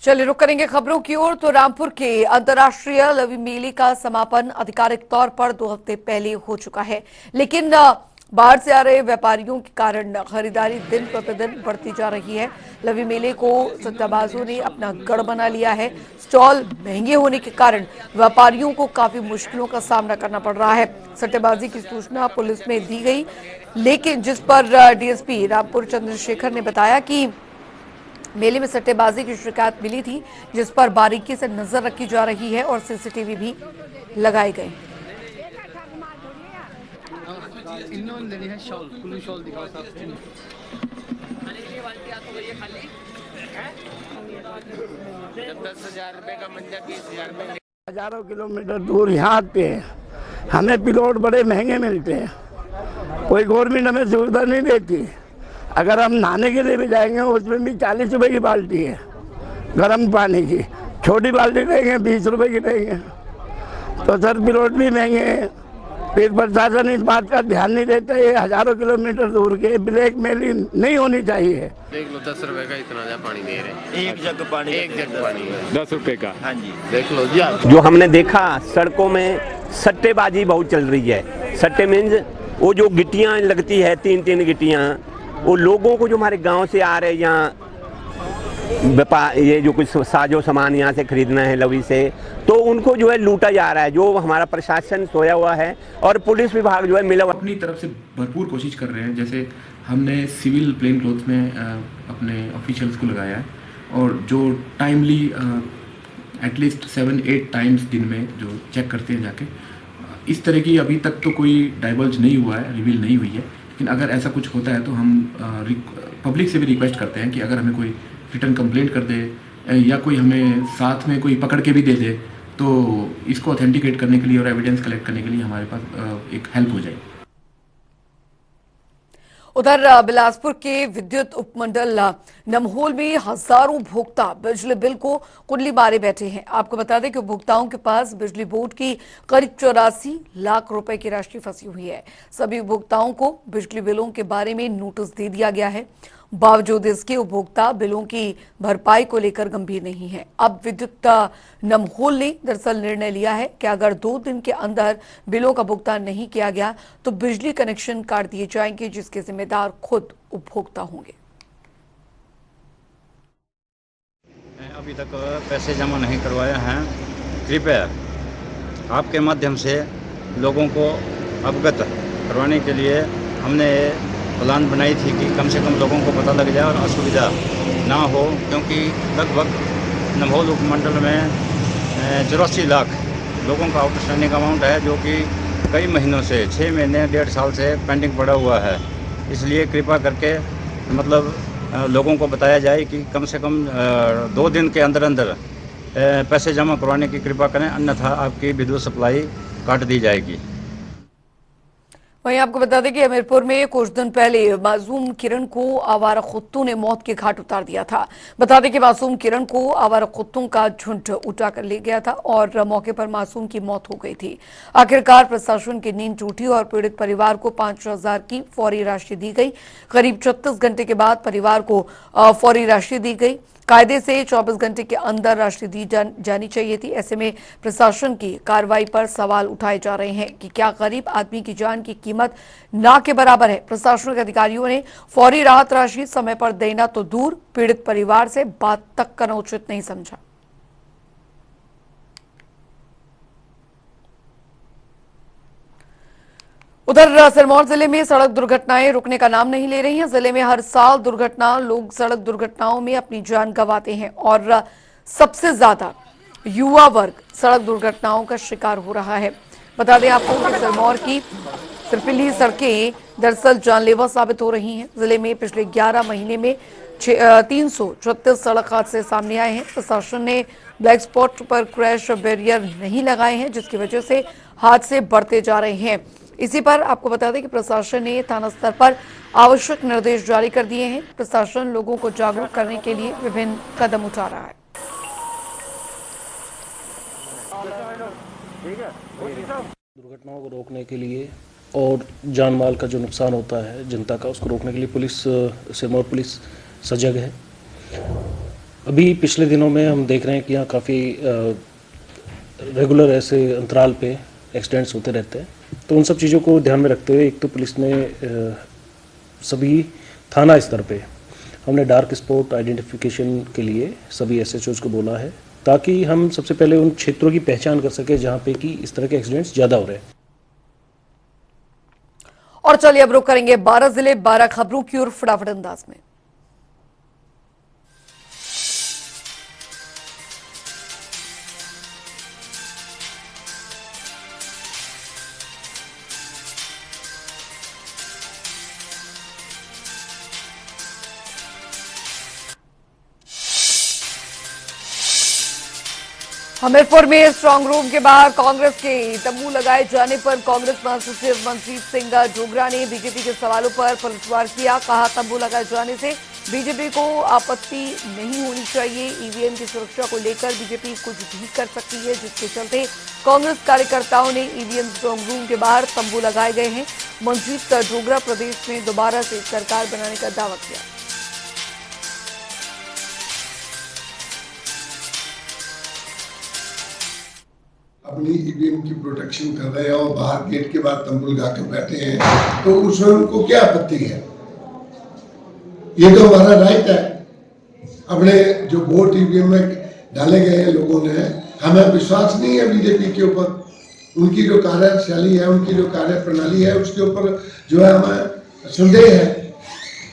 चलिए रुक करेंगे खबरों की ओर। तो रामपुर के अंतर्राष्ट्रीय लवी मेले का समापन आधिकारिक तौर पर 2 हफ्ते पहले हो चुका है, लेकिन बाहर से आ रहे व्यापारियों के कारण खरीदारी दिन प्रतिदिन बढ़ती जा रही है। लवी मेले को सट्टाबाजों ने अपना गढ़ बना लिया है। स्टॉल महंगे होने के कारण व्यापारियों को काफी मुश्किलों का सामना करना पड़ रहा है। सट्टेबाजी की सूचना पुलिस में दी गई, लेकिन जिस पर डीएसपी रामपुर चंद्रशेखर ने बताया कि मेले में सट्टेबाजी की शिकायत मिली थी, जिस पर बारीकी से नजर रखी जा रही है और सीसीटीवी भी लगाए गए। हजारों किलोमीटर दूर यहाँ आते हैं, हमें प्लॉट बड़े महंगे मिलते हैं, कोई गवर्नमेंट हमें सुविधा नहीं देती। अगर हम नहाने के लिए भी जाएंगे उसमें भी 40 रुपए की बाल्टी है, गर्म पानी की। छोटी बाल्टी लेंगे 20 रुपए की लेंगे। तो सर प्लॉट भी महंगे हैं, फिर प्रशासन इस बात का ध्यान नहीं देता। ये हजारों किलोमीटर दूर के ब्लैक मेलिंग नहीं होनी चाहिए। देख लो 10 रुपए का इतना ज्यादा पानी दे रहे हैं। एक जग पानी 10 रुपए का। हाँ जी, देख लो जी आप। जो हमने देखा सड़कों में सट्टेबाजी बहुत चल रही है। सट्टे मीन्स वो जो गिट्टियाँ लगती है, 3-3 गिट्टियाँ, वो लोगों को जो हमारे गांव से आ रहे यहाँ व्यापार, ये जो कुछ साजो सामान यहाँ से खरीदना है लवी से, तो उनको जो है लूटा जा रहा है। जो हमारा प्रशासन सोया हुआ है और पुलिस विभाग जो है मिला अपनी तरफ से भरपूर कोशिश कर रहे हैं। जैसे हमने सिविल प्लेन क्लोथ में अपने ऑफिशियल्स को लगाया है और जो टाइमली एटलीस्ट 7-8 टाइम्स दिन में जो चेक करते हैं जाके। इस तरह की अभी तक तो कोई डाइवर्ज नहीं हुआ है, रिवील नहीं हुई है, लेकिन अगर ऐसा कुछ होता है तो हम पब्लिक से भी रिक्वेस्ट करते हैं कि अगर हमें कोई रिटर्न कंप्लेंट कर दे या कोई हमें साथ में कोई पकड़ के भी दे दे, तो इसको ऑथेंटिकेट करने के लिए और एविडेंस कलेक्ट करने के लिए हमारे पास एक हेल्प हो जाए। उधर बिलासपुर के विद्युत उपमंडल नमहोल में हजारों उपभोक्ता बिजली बिल को कुंडली मारे बैठे हैं। आपको बता दें कि उपभोक्ताओं के पास बिजली बोर्ड की करीब 84 लाख रुपए की राशि फंसी हुई है। सभी उपभोक्ताओं को बिजली बिलों के बारे में नोटिस दे दिया गया है। बावजूद इसके उपभोक्ता बिलों की भरपाई को लेकर गंभीर नहीं है। अब विद्युत नमहोल ने दरअसल निर्णय लिया है कि अगर 2 दिन के अंदर बिलों का भुगतान नहीं किया गया तो बिजली कनेक्शन काट दिए जाएंगे, जिसके जिम्मेदार खुद उपभोक्ता होंगे। अभी तक पैसे जमा नहीं करवाए हैं, कृपया आपके माध्यम से लोगों को अवगत करवाने के लिए हमने प्लान बनाई थी कि कम से कम लोगों को पता लग जाए और असुविधा ना हो, क्योंकि लगभग नमहोल उपमंडल में 84 लाख लोगों का आउटस्टैंडिंग अमाउंट है, जो कि कई महीनों से 6 महीने 1.5 साल से पेंडिंग पड़ा हुआ है। इसलिए कृपा करके मतलब लोगों को बताया जाए कि कम से कम 2 दिन के अंदर अंदर पैसे जमा करवाने की कृपा करें, अन्यथा आपकी विद्युत सप्लाई काट दी जाएगी। वहीं आपको बता दें कि हमीरपुर में कुछ दिन पहले मासूम किरण को आवारा कुत्तों ने मौत के घाट उतार दिया था। बता दें कि मासूम किरण को आवारा कुत्तों का झुंड उठा कर ले गया था और मौके पर मासूम की मौत हो गई थी। आखिरकार प्रशासन की नींद टूटी और पीड़ित परिवार को 5,000 की फौरी राशि दी गई। करीब 36 घंटे के बाद परिवार को फौरी राशि दी गई। कायदे से 24 घंटे के अंदर राशि दी जानी चाहिए थी। ऐसे में प्रशासन की कार्रवाई पर सवाल उठाए जा रहे हैं कि क्या गरीब आदमी की जान की कीमत ना के बराबर है। प्रशासन के अधिकारियों ने फौरी राहत राशि समय पर देना तो दूर, पीड़ित परिवार से बात तक करना उचित नहीं समझा। उधर सिरमौर जिले में सड़क दुर्घटनाएं रुकने का नाम नहीं ले रही हैं। जिले में हर साल लोग सड़क दुर्घटनाओं में अपनी जान गंवाते हैं और सबसे ज्यादा युवा वर्ग सड़क दुर्घटनाओं का शिकार हो रहा है। बता दें आपको कि सिरमौर की सिरपिली सड़कें दरअसल जानलेवा साबित हो रही हैं। जिले में पिछले 11 महीने में 336 सड़क हादसे सामने आए हैं। प्रशासन ने ब्लैक स्पॉट पर क्रैश बैरियर नहीं लगाए हैं, जिसकी वजह से हादसे बढ़ते जा रहे हैं। इसी पर आपको बता दें कि प्रशासन ने थाना स्तर पर आवश्यक निर्देश जारी कर दिए हैं। प्रशासन लोगों को जागरूक करने के लिए विभिन्न कदम उठा रहा है। दुर्घटनाओं को रोकने के लिए और जान माल का जो नुकसान होता है जनता का, उसको रोकने के लिए सिरमौर पुलिस सजग है। अभी पिछले दिनों में हम देख रहे हैं कि यहाँ काफ़ी रेगुलर ऐसे अंतराल पे एक्सीडेंट्स होते रहते हैं। तो उन सब चीज़ों को ध्यान में रखते हुए एक तो पुलिस ने सभी थाना स्तर पे हमने डार्क स्पॉट आइडेंटिफिकेशन के लिए सभी SHOs को बोला है, ताकि हम सबसे पहले उन क्षेत्रों की पहचान कर सके जहाँ पे कि इस तरह के एक्सीडेंट्स ज़्यादा हो रहे हैं। और चलिए अब रुक करेंगे 12 जिले 12 खबरों की ओर फटाफट अंदाज में। हमीरपुर में स्ट्रांग रूम के बाहर कांग्रेस के तंबू लगाए जाने पर कांग्रेस महासचिव मनजीत सिंह डोगरा ने बीजेपी के सवालों पर पलटवार किया। कहा, तंबू लगाए जाने से बीजेपी को आपत्ति नहीं होनी चाहिए। ईवीएम की सुरक्षा को लेकर बीजेपी कुछ भी कर सकती है, जिसके चलते कांग्रेस कार्यकर्ताओं ने ईवीएम स्ट्रांग रूम के बाहर तंबू लगाए गए हैं। मनजीत डोगरा प्रदेश में दोबारा से सरकार बनाने का दावा किया। अपनी ईवीएम की प्रोटेक्शन कर रहे हैं और बाहर गेट के बाद तंबू लगा कर बैठे हैं, तो उसमें उनको क्या आपत्ति है? ये तो हमारा राइट है। अपने जो वोट ईवीएम में डाले गए हैं लोगों ने, हमें विश्वास नहीं है बीजेपी के ऊपर। उनकी जो कार्यशैली है, उनकी जो कार्य प्रणाली है, उसके ऊपर जो है हमें संदेह है।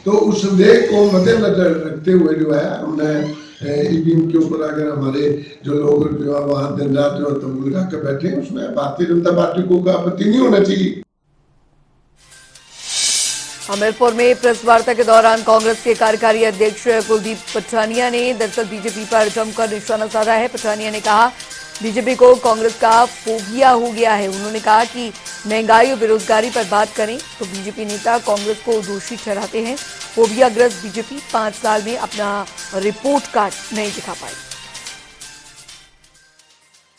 तो उस संदेह को मद्देनजर रखते हुए जो है हमने ईवीएम के ऊपर अगर हमारे जो लोग जो है वहाँ दिन रात जो तंबू लगा कर बैठे हैं, उसमें भारतीय जनता पार्टी को आपत्ति नहीं होना चाहिए। हमीरपुर में प्रेस वार्ता के दौरान कांग्रेस के कार्यकारी अध्यक्ष कुलदीप पठानिया ने दरअसल बीजेपी पर जमकर निशाना साधा है। पठानिया ने कहा, बीजेपी को कांग्रेस का फोबिया हो गया है। उन्होंने कहा कि महंगाई और बेरोजगारी पर बात करें तो बीजेपी नेता कांग्रेस को दोषी ठहराते हैं। फोबियाग्रस्त बीजेपी 5 साल में अपना रिपोर्ट कार्ड नहीं दिखा पाई।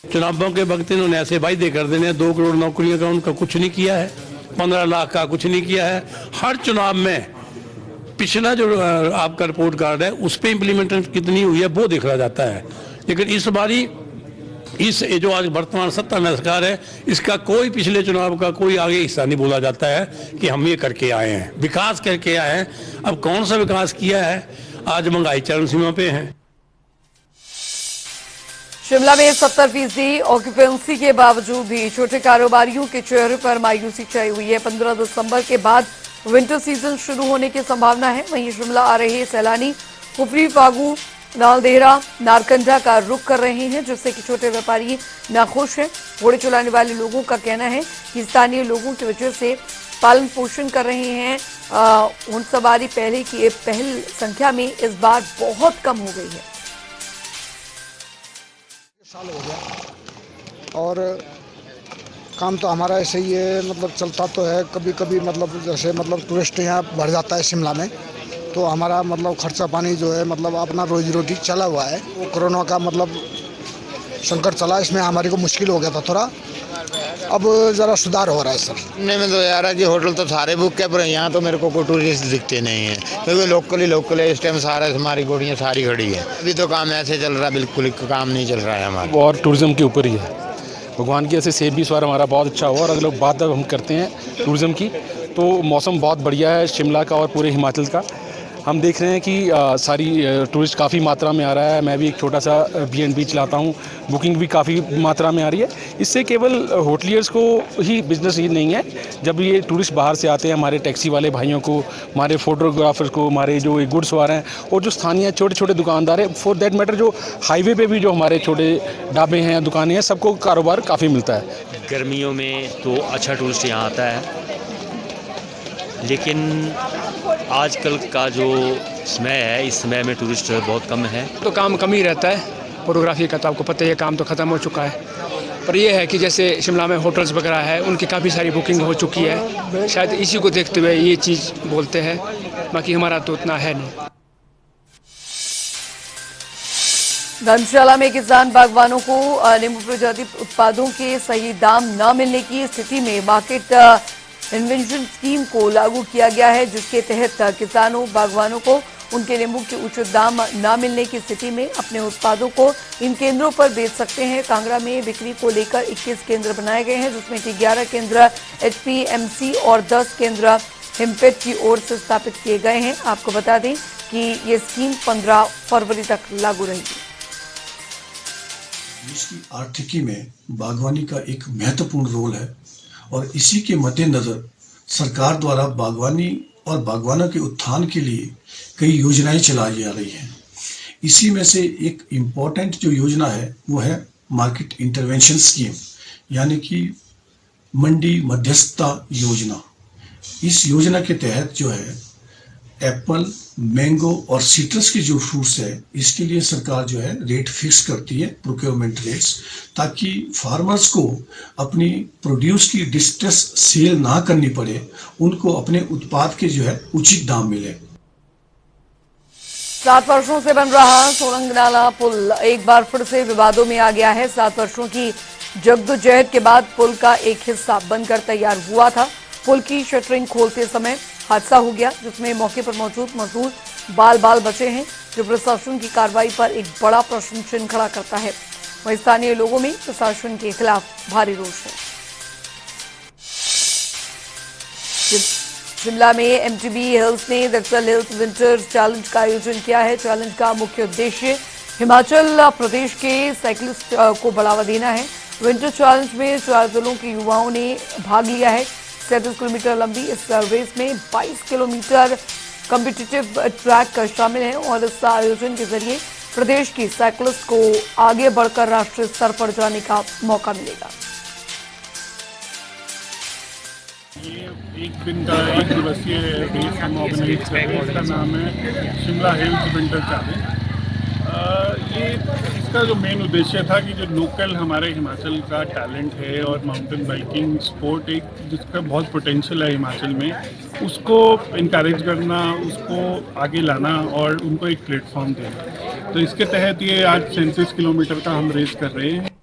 चुनावों के वक्त इन्होंने ऐसे वायदे कर देने, 2 करोड़ नौकरियों का उनका कुछ नहीं किया है, 15 लाख का कुछ नहीं किया है। हर चुनाव में पिछला जो आपका रिपोर्ट कार्ड है उस पर इम्प्लीमेंटेशन कितनी हुई है वो देखा जाता है। लेकिन इस बारी इस जो आज वर्तमान सत्ता में सरकार है, इसका कोई पिछले चुनाव का कोई आगे हिस्सा नहीं बोला जाता है कि हम ये करके आए हैं, विकास करके आए हैं। अब कौन सा विकास किया है? आज महंगाई चरम सीमा पे है। शिमला में 70% ऑक्यूपेंसी के बावजूद भी छोटे कारोबारियों के चेहरे पर मायूसी छाई हुई है। 15 दिसंबर के बाद विंटर सीजन शुरू होने की संभावना है। वहीं शिमला आ रहे सैलानी कुफरी, फागू, नालदेहरा, नारकंडा का रुख कर रहे हैं, जिससे कि छोटे व्यापारी नाखुश हैं। घोड़े चलाने वाले लोगों का कहना है कि स्थानीय लोगों की वजह से पालन पोषण कर रहे हैं। ऊंट सवारी पहले की पहल संख्या में इस बार बहुत कम हो गई है। साल हो गया और काम तो हमारा ऐसे ही है, मतलब चलता तो है। कभी कभी मतलब जैसे मतलब टूरिस्ट यहाँ बढ़ जाता है शिमला में, तो हमारा मतलब खर्चा पानी जो है मतलब अपना रोजी रोटी चला हुआ है। वो कोरोना का मतलब संकट चला, इसमें हमारे को मुश्किल हो गया था थोड़ा। अब ज़रा सुधार हो रहा है सर। सुनने में तो यार है कि होटल तो सारे बुक है, पर यहाँ तो मेरे को कोई टूरिस्ट दिखते नहीं है, क्योंकि लोकल है। इस टाइम सारा हमारी गाड़ियाँ सारी खड़ी है। अभी तो काम ऐसे चल रहा है, बिल्कुल काम नहीं चल रहा है हमारा। और टूरिज़्म के ऊपर ही है। भगवान की ऐसे सेब भी इस बार हमारा बहुत अच्छा हुआ। और अगर लोग बात हम करते हैं टूरिज़्म की, तो मौसम बहुत बढ़िया है शिमला का और पूरे हिमाचल का। हम देख रहे हैं कि सारी टूरिस्ट काफ़ी मात्रा में आ रहा है। मैं भी एक छोटा सा B&B चलाता हूँ, बुकिंग भी काफ़ी मात्रा में आ रही है। इससे केवल होटलियर्स को ही बिजनेस ही नहीं है, जब ये टूरिस्ट बाहर से आते हैं, हमारे टैक्सी वाले भाइयों को, हमारे फोटोग्राफर्स को, हमारे जो गुड्स वाले हैं और जो स्थानीय छोटे छोटे दुकानदार हैं, फॉर दैट मैटर जो हाईवे पे भी जो हमारे छोटे ढाबे हैं, दुकानें हैं, सबको कारोबार काफ़ी मिलता है। गर्मियों में तो अच्छा टूरिस्ट यहाँ आता है, लेकिन आजकल का जो समय है, इस समय में टूरिस्ट बहुत कम है। तो काम कम ही रहता है फोटोग्राफी का, तो आपको पता ही है काम तो ख़त्म हो चुका है। पर यह है कि जैसे शिमला में होटल्स वगैरह है, उनकी काफ़ी सारी बुकिंग हो चुकी है। शायद इसी को देखते हुए ये चीज़ बोलते हैं, बाकी हमारा तो उतना है नहीं। धर्मशाला में किसान बागवानों को नींबू प्रजाति उत्पादों के सही दाम न मिलने की स्थिति में मार्केट इन्वेंशन स्कीम को लागू किया गया है, जिसके तहत किसानों बागवानों को उनके नींबू के उचित दाम न मिलने की स्थिति में अपने उत्पादों को इन केंद्रों पर बेच सकते हैं। कांगड़ा में बिक्री को लेकर 21 केंद्र बनाए गए हैं, जिसमें कि 11 केंद्र HPMC और 10 केंद्र हिमफेड की ओर से स्थापित किए गए हैं। आपको बता दें कि ये स्कीम 15 फरवरी तक लागू रहेगी। देश की आर्थिकी में बागवानी का एक महत्वपूर्ण रोल है और इसी के मद्देनजर सरकार द्वारा बागवानी और बागवानों के उत्थान के लिए कई योजनाएं चलाई जा रही हैं। इसी में से एक इम्पॉर्टेंट जो योजना है वो है मार्केट इंटरवेंशन स्कीम, यानी कि मंडी मध्यस्थता योजना। इस योजना के तहत जो है एप्पल, मैंगो और सिट्रस के जो फ्रूट्स है, इसके लिए सरकार जो है रेट फिक्स करती है, प्रोक्योरमेंट रेट्स, ताकि फार्मर्स को अपनी प्रोड्यूस की डिस्ट्रेस सेल ना करनी पड़े, उनको अपने उत्पाद के जो है उचित दाम मिले। 7 वर्षों से बन रहा सोलंग नाला पुल एक बार फिर से विवादों में आ गया है। 7 वर्षों की जद्दोजहद के बाद पुल का एक हिस्सा बनकर तैयार हुआ था। पुल की शटरिंग खोलते समय हादसा हो गया, जिसमें मौके पर मौजूद मजदूर बाल बाल बचे हैं, जो प्रशासन की कार्रवाई पर एक बड़ा प्रश्न चिन्ह खड़ा करता है। वहीं स्थानीय लोगों में प्रशासन के खिलाफ भारी रोष है। शिमला में MTB हिल्स ने दरअसल हिल्स विंटर चैलेंज का आयोजन किया है। चैलेंज का मुख्य उद्देश्य हिमाचल प्रदेश के साइकिलिस्ट को बढ़ावा देना है। विंटर चैलेंज में 4 जिलों के युवाओं ने भाग लिया है। 37 किलोमीटर लंबी इस रेस में 22 किलोमीटर कॉम्पिटिटिव ट्रैक शामिल है और इस आयोजन के जरिए प्रदेश की साइकिलिस्ट को आगे बढ़कर राष्ट्रीय स्तर पर जाने का मौका मिलेगा। ये एक दिन का एक दिवसीय रेस हम ऑर्गेनाइज कर रहे हैं। इसका नाम है शिमला हिल्स विंटर चैलेंज। ये इसका जो मेन उद्देश्य था कि जो लोकल हमारे हिमाचल का टैलेंट है और माउंटेन बाइकिंग स्पोर्ट एक जिसका बहुत पोटेंशियल है हिमाचल में, उसको इनकरेज करना, उसको आगे लाना और उनको एक प्लेटफॉर्म देना। तो इसके तहत ये आज 37 किलोमीटर का हम रेस कर रहे हैं।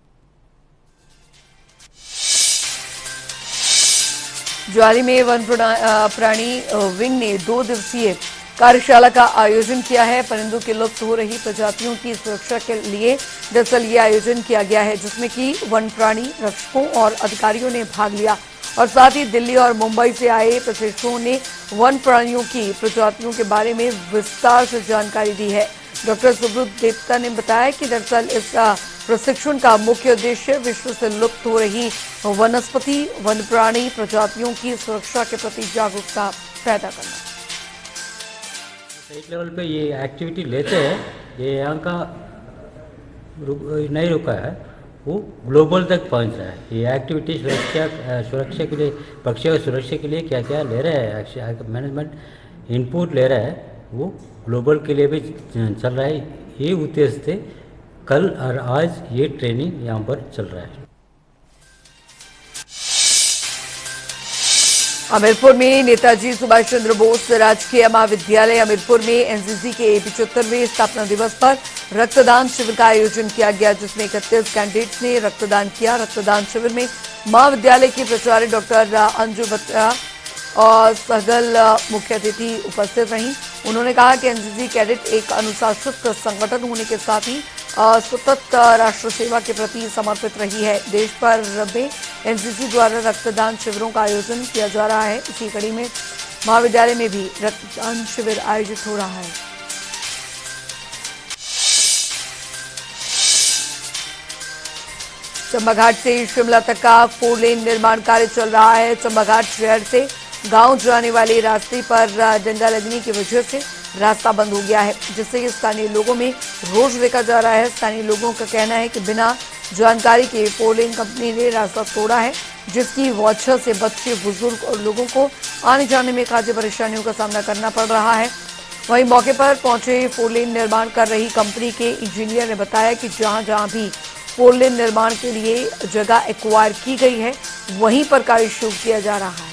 ज्वारी में वन प्राणी विंग ने 2 दिवसीय कार्यशाला का आयोजन किया है। परिंदों की लुप्त हो रही प्रजातियों की सुरक्षा के लिए दरअसल ये आयोजन किया गया है, जिसमें कि वन प्राणी रक्षकों और अधिकारियों ने भाग लिया और साथ ही दिल्ली और मुंबई से आए प्रशिक्षुओं ने वन प्राणियों की प्रजातियों के बारे में विस्तार से जानकारी दी है। डॉक्टर सुब्रत देवता ने बताया कि दरअसल इस प्रशिक्षण का मुख्य उद्देश्य विश्व से लुप्त हो रही वनस्पति वन प्राणी प्रजातियों की सुरक्षा के प्रति जागरूकता पैदा करना। स्टेट लेवल पे ये एक्टिविटी लेते हैं, ये यहाँ का नहीं रुका है, वो ग्लोबल तक पहुँच रहा है। ये एक्टिविटी सुरक्षा के लिए, पक्षियों की सुरक्षा के लिए क्या क्या ले रहे हैं, मैनेजमेंट इनपुट ले रहा है, वो ग्लोबल के लिए भी चल रहा है। ये उद्देश्य से कल और आज ये ट्रेनिंग यहाँ पर चल रहा है। हमीरपुर में नेताजी सुभाष चंद्र बोस राजकीय महाविद्यालय हमीरपुर में एनसीसी के 75वें स्थापना दिवस पर रक्तदान शिविर का आयोजन किया गया, जिसमें 31 कैंडिडेट्स ने रक्तदान किया। रक्तदान शिविर में महाविद्यालय की प्राचार्य डॉक्टर अंजू बत्रा और सगल मुख्य अतिथि उपस्थित रहीं। उन्होंने कहा कि एनसीसी कैडेट एक अनुशासित संगठन होने के साथ ही सतत राष्ट्र सेवा के प्रति समर्पित रही है। देश भर में एनसीसी द्वारा रक्तदान शिविरों का आयोजन किया जा रहा है। इसी कड़ी में महाविद्यालय में भी रक्तदान शिविर आयोजित हो रहा है। चंबाघाट से शिमला तक का 4 लेन निर्माण कार्य चल रहा है। चंबाघाट शहर से गांव जाने वाले रास्ते पर डंडा लगने की वजह से रास्ता बंद हो गया है, जिससे स्थानीय लोगों में रोष देखा जा रहा है। स्थानीय लोगों का कहना है कि बिना जानकारी के 4 लेन कंपनी ने रास्ता तोड़ा है, जिसकी वजह से बच्चे, बुजुर्ग और लोगों को आने जाने में काफी परेशानियों का सामना करना पड़ रहा है। वहीं मौके पर पहुंचे 4 लेन निर्माण कर रही कंपनी के इंजीनियर ने बताया कि जहां भी 4 लेन निर्माण के लिए जगह एक्वायर की गई है, वहीं पर कार्य शुरू किया जा रहा है।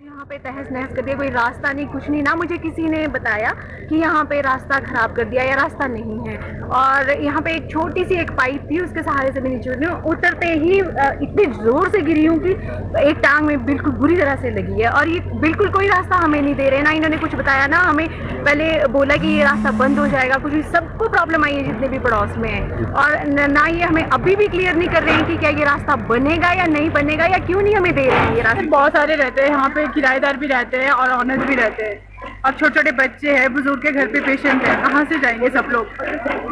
यहाँ पे तहस नहस कर दिया, कोई रास्ता नहीं, कुछ नहीं, ना मुझे किसी ने बताया कि यहाँ पे रास्ता खराब कर दिया या रास्ता नहीं है। और यहाँ पे एक छोटी सी एक पाइप थी, उसके सहारे से भी नीचे उतरी, उतरते ही इतनी जोर से गिरी हूँ कि एक टांग में बिल्कुल बुरी तरह से लगी है। और ये बिल्कुल कोई रास्ता हमें नहीं दे रहे, ना इन्होंने कुछ बताया, ना हमें पहले बोला कि ये रास्ता बंद हो जाएगा, कुछ भी। सबको प्रॉब्लम आई है जितने भी पड़ोस में है, और ना ये हमें अभी भी क्लियर नहीं कर रहे हैं कि क्या ये रास्ता बनेगा या नहीं बनेगा, या क्यों नहीं हमें दे रहे हैं ये रास्ता। बहुत सारे रहते हैं यहाँ पे, किराएदार भी रहते हैं और ऑनर्स भी रहते हैं, और छोटे छोटे बच्चे हैं, बुजुर्ग के घर पे पेशेंट है, कहाँ से जाएंगे सब लोग।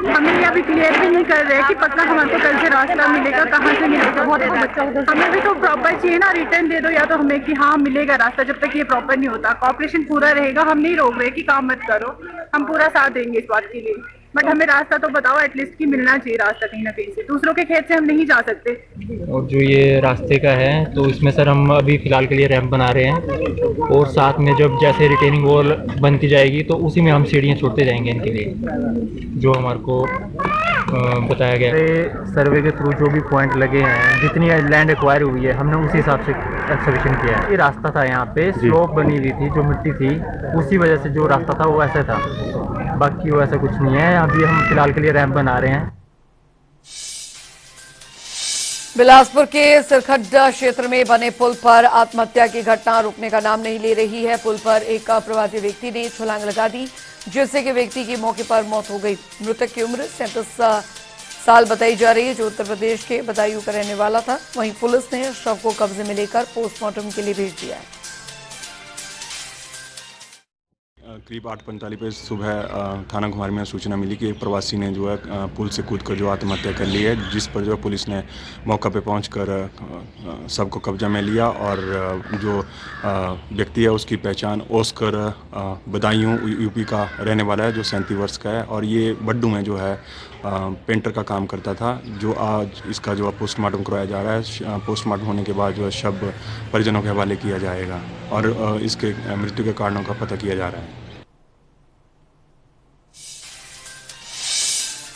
हमें ये अभी क्लियर भी नहीं कर रहे कि पक्का हमारे को कल से रास्ता मिलेगा, कहाँ से मिलेगा। हमें भी तो प्रॉपर चाहिए ना, रिटर्न दे दो या तो हमें कि हाँ मिलेगा रास्ता। जब तक ये प्रॉपर नहीं होता, कॉपरेशन पूरा रहेगा, हम नहीं रोक रहे कि काम मत करो, हम पूरा साथ देंगे इस बात के लिए, बट हमें रास्ता तो बताओ एटलीस्ट कि मिलना चाहिए रास्ता कहीं ना कहीं से। दूसरों के खेत से हम नहीं जा सकते। और जो ये रास्ते का है तो इसमें सर हम अभी फ़िलहाल के लिए रैंप बना रहे हैं, और साथ में जब जैसे रिटेनिंग वॉल बनती जाएगी तो उसी में हम सीढ़ियाँ छोड़ते जाएंगे इनके लिए, जो हमारे को बताया गया है। सर्वे के थ्रू जो भी पॉइंट लगे हैं, जितनी लैंड एक्वायर हुई है, हमने उसी हिसाब से एक्सकवेशन किया है। ये रास्ता था, यहाँ पे स्लोप बनी हुई थी, जो मिट्टी थी उसी वजह से जो रास्ता था वो ऐसा था, बाकी वो ऐसा कुछ नहीं है। अभी हम फिलहाल के लिए रैंप बना रहे हैं। बिलासपुर के सिरखड्डा क्षेत्र में बने पुल पर आत्महत्या की घटना रुकने का नाम नहीं ले रही है। पुल पर एक अप्रवासी व्यक्ति ने छलांग लगा दी, जिससे कि व्यक्ति की मौके पर मौत हो गई। मृतक की उम्र 37 साल बताई जा रही है, जो उत्तर प्रदेश के बदायूं का रहने वाला था। वहीं पुलिस ने शव को कब्जे में लेकर पोस्टमार्टम के लिए भेज दिया है। करीब 8:45 पे सुबह थाना घुमार में सूचना मिली कि एक प्रवासी ने जो है पुल से कूदकर जो आत्महत्या कर ली है, जिस पर जो है पुलिस ने मौका पे पहुंचकर सबको कब्जा में लिया, और जो व्यक्ति है उसकी पहचान ओस्कर बदायूं यूपी का रहने वाला है, जो 37 वर्ष का है, और ये बड्डू में जो है पेंटर का काम करता था। जो आज इसका जो पोस्टमार्टम करवाया जा रहा है, पोस्टमार्टम होने के बाद जो है शव परिजनों के हवाले किया जाएगा, और इसके मृत्यु के कारणों का पता किया जा रहा है।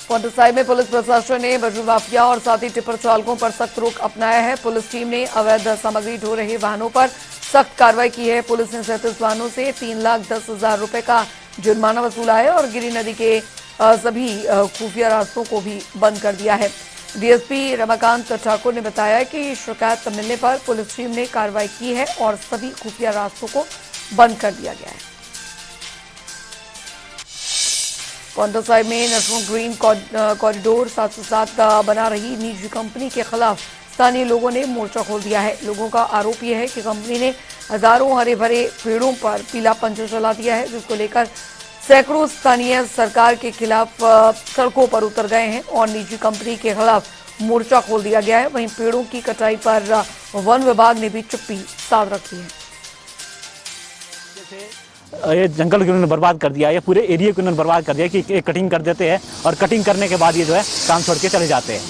पांवटा साहिब में पुलिस प्रशासन ने बजरी माफिया और साथी टिप्पर चालकों पर सख्त रुख अपनाया है। पुलिस टीम ने अवैध सामग्री ढो रहे वाहनों पर सख्त कार्रवाई की है। पुलिस ने 37 वाहनों से 3,10,000 रुपए का जुर्माना वसूला है, और गिरी नदी के सभी खुफिया रास्तों को भी बंद कर दिया है। डीएसपी रमाकांत ठाकुर ने बताया कि शिकायत मिलने पर पुलिस टीम ने कार्रवाई की है और सभी खुफिया रास्तों को बंद कर दिया गया है। पांवटा साहिब में नेशनल ग्रीन कॉरिडोर 707 बना रही निजी कंपनी के खिलाफ स्थानीय लोगों ने मोर्चा खोल दिया है। लोगों का आरोप यह है कि कंपनी ने हजारों हरे भरे पेड़ों पर पीला पंजा चला दिया है, जिसको लेकर सैकड़ों स्थानीय सरकार के खिलाफ सड़कों पर उतर गए हैं और निजी कंपनी के खिलाफ मोर्चा खोल दिया गया है। वहीं पेड़ों की कटाई पर वन विभाग ने भी चुप्पी साध रखी है। ये जंगल को उन्होंने बर्बाद कर दिया, ये पूरे एरिया को उन्होंने बर्बाद कर दिया कि कटिंग कर देते हैं, और कटिंग करने के बाद ये जो है काम छोड़ के चले जाते हैं,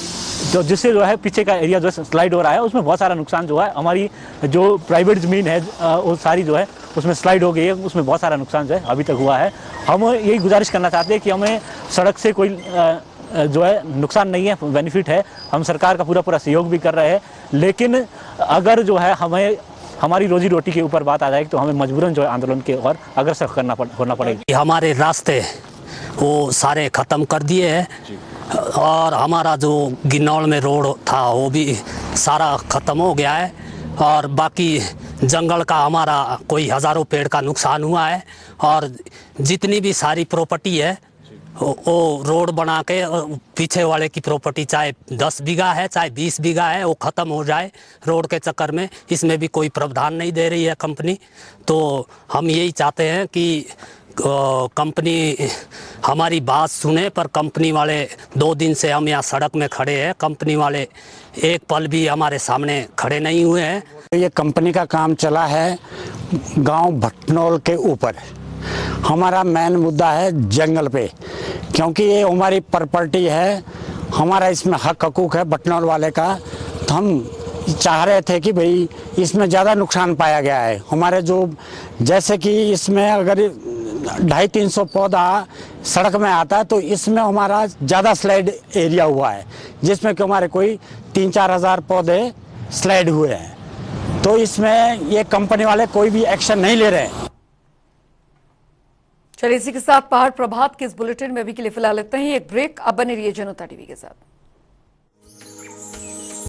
तो जिससे जो है पीछे का एरिया जो है स्लाइड हो रहा है। उसमें बहुत सारा नुकसान जो है, हमारी जो प्राइवेट ज़मीन है वो सारी जो है उसमें स्लाइड हो गई है, उसमें बहुत सारा नुकसान जो है अभी तक हुआ है। हम यही गुजारिश करना चाहते हैं कि हमें सड़क से कोई जो है नुकसान नहीं है, बेनिफिट है। हम सरकार का पूरा सहयोग भी कर रहे हैं, लेकिन अगर जो है हमें हमारी रोजी रोटी के ऊपर बात आ जाएगी तो हमें मजबूरन जो है आंदोलन के और अग्रसर होना पड़ेगा। हमारे रास्ते वो सारे ख़त्म कर दिए हैं, और हमारा जो गिन्नौर में रोड था वो भी सारा ख़त्म हो गया है, और बाकी जंगल का हमारा कोई हज़ारों पेड़ का नुकसान हुआ है, और जितनी भी सारी प्रॉपर्टी है वो रोड बना के पीछे वाले की प्रॉपर्टी चाहे 10 बीघा है चाहे 20 बीघा है वो ख़त्म हो जाए रोड के चक्कर में। इसमें भी कोई प्रावधान नहीं दे रही है कंपनी। तो हम यही चाहते हैं कि कंपनी हमारी बात सुने, पर कंपनी वाले 2 दिन से हम यहाँ सड़क में खड़े हैं, कंपनी वाले एक पल भी हमारे सामने खड़े नहीं हुए हैं। ये कंपनी का काम चला है गांव भटनौल के ऊपर। हमारा मेन मुद्दा है जंगल पे, क्योंकि ये हमारी प्रॉपर्टी है, हमारा इसमें हक हकूक है भटनौल वाले का। तो हम चाह रहे थे कि भाई इसमें ज़्यादा नुकसान पाया गया है। हमारे जो जैसे कि इसमें अगर 250-300 पौधा सड़क में आता है तो इसमें हमारा ज़्यादा स्लाइड एरिया हुआ है, जिसमें कि हमारे कोई 3-4 हज़ार पौधे स्लाइड हुए हैं। तो इसमें ये कंपनी वाले कोई भी एक्शन नहीं ले रहे हैं। चलिए इसी के साथ पहाड़ प्रभात के इस बुलेटिन में अभी के लिए फिलहाल इतना ही। एक ब्रेक, अब बने रहिए जनता टीवी के साथ।